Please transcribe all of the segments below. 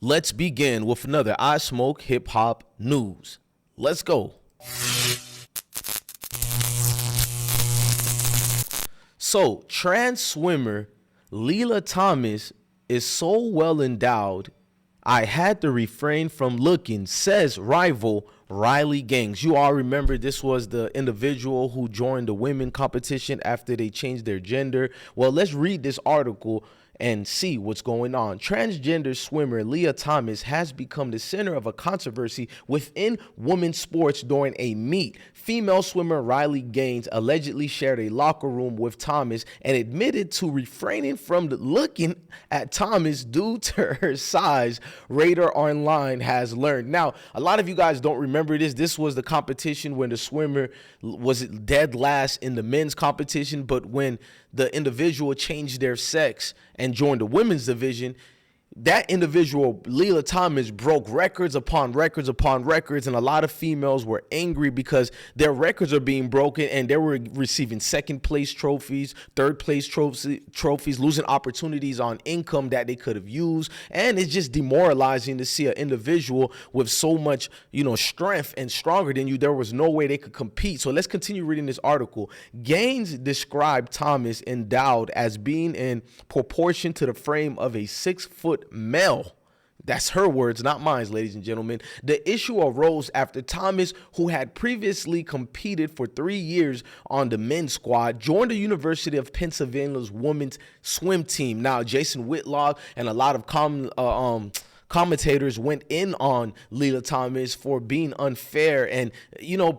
Let's begin with another I Smoke Hip Hop news. Let's go. So, trans swimmer Lela Thomas is so well endowed, I had to refrain from looking, says rival Riley Gaines. You all remember this was the individual who joined the women competition after they changed their gender. Well, let's read this article and see what's going on. Transgender swimmer Lela Thomas has become the center of a controversy within women's sports during a meet. Female swimmer Riley Gaines allegedly shared a locker room with Thomas and admitted to refraining from looking at Thomas due to her size, Radar Online has learned. Now, a lot of you guys don't remember this. This was the competition when the swimmer was dead last in the men's competition, but when the individual changed their sex and joined the women's division, that individual, Lela Thomas, broke records upon records upon records, and a lot of females were angry because their records are being broken and they were receiving second place trophies, third place trophies, losing opportunities on income that they could have used. And it's just demoralizing to see an individual with so much, strength and stronger than you. There was no way they could compete. So let's continue reading this article. Gaines described Thomas endowed as being in proportion to the frame of a 6-foot male. That's her words, not mine, ladies and gentlemen. The issue arose after Thomas, who had previously competed for 3 years on the men's squad, joined the University of Pennsylvania's women's swim team. Now, Jason Whitlock and a lot of commentators went in on Lela Thomas for being unfair, and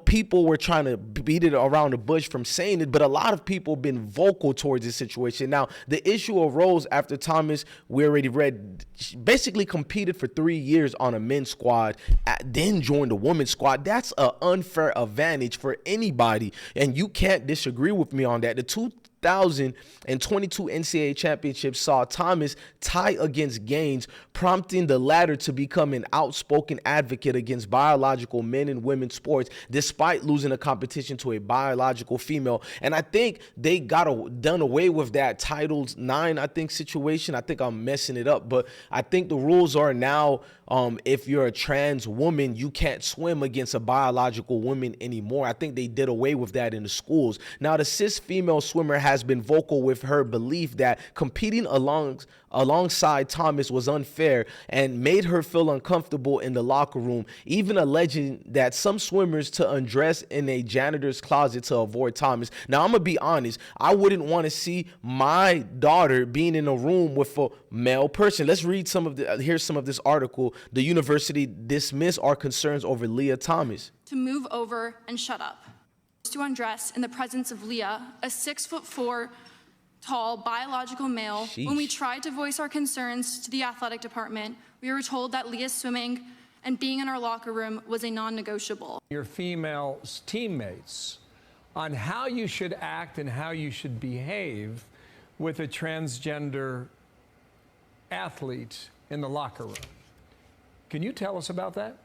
people were trying to beat it around the bush from saying it, but a lot of people have been vocal towards this situation. Now, the issue arose after Thomas, we already read, basically competed for 3 years on a men's squad, then joined the women's squad. That's an unfair advantage for anybody, and you can't disagree with me on that. The 2022 NCAA championship saw Thomas tie against Gaines, prompting the latter to become an outspoken advocate against biological men and women's sports, despite losing a competition to a biological female. And I think they got done away with that Title IX, situation. I think I'm messing it up, but I think the rules are now, if you're a trans woman, you can't swim against a biological woman anymore. I think they did away with that in the schools. Now, the cis female swimmer has been vocal with her belief that competing alongside Thomas was unfair and made her feel uncomfortable in the locker room, even alleging that some swimmers to undress in a janitor's closet to avoid Thomas. Now, I'm gonna be honest, I wouldn't want to see my daughter being in a room with a male person. Let's read here's some of this article. The university dismissed our concerns over Lela Thomas. To move over and shut up. To undress in the presence of Leah, a 6'4" tall biological male. Sheesh. When we tried to voice our concerns to the athletic department, we were told that Leah's swimming and being in our locker room was a non-negotiable. Your female teammates on how you should act and how you should behave with a transgender athlete in the locker room. Can you tell us about that?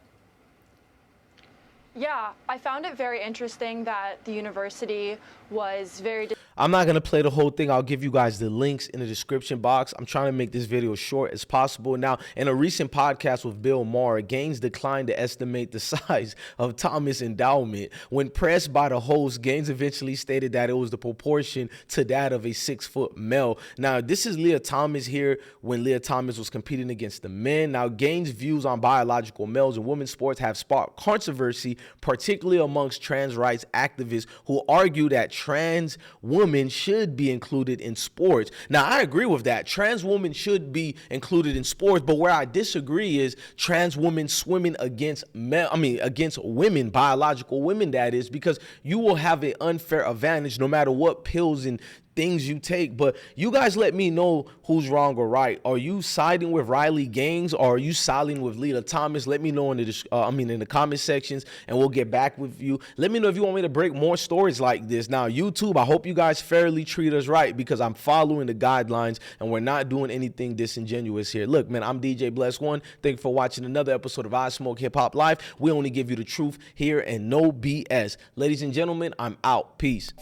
Yeah, I found it very interesting that the university was very... I'm not going to play the whole thing. I'll give you guys the links in the description box. I'm trying to make this video short as possible. Now, in a recent podcast with Bill Maher, Gaines declined to estimate the size of Thomas' endowment. When pressed by the host, Gaines eventually stated that it was the proportion to that of a 6-foot male. Now, this is Lela Thomas here when Lela Thomas was competing against the men. Now, Gaines' views on biological males in women's sports have sparked controversy, particularly amongst trans rights activists who argue that trans women should be included in sports. Now, I agree with that. Trans women should be included in sports, but where I disagree is trans women swimming against women, biological women, that is, because you will have an unfair advantage no matter what pills and things you take. But you guys let me know who's wrong or right. Are you siding with Riley Gaines or are you siding with Lela Thomas? Let me know in the comment sections and we'll get back with you. Let me know if you want me to break more stories like this. Now, YouTube, I hope you guys fairly treat us right because I'm following the guidelines and we're not doing anything disingenuous here. Look, man, I'm DJ Bless One. Thank you for watching another episode of I Smoke Hip Hop Live. We only give you the truth here and no BS. Ladies and gentlemen, I'm out. Peace.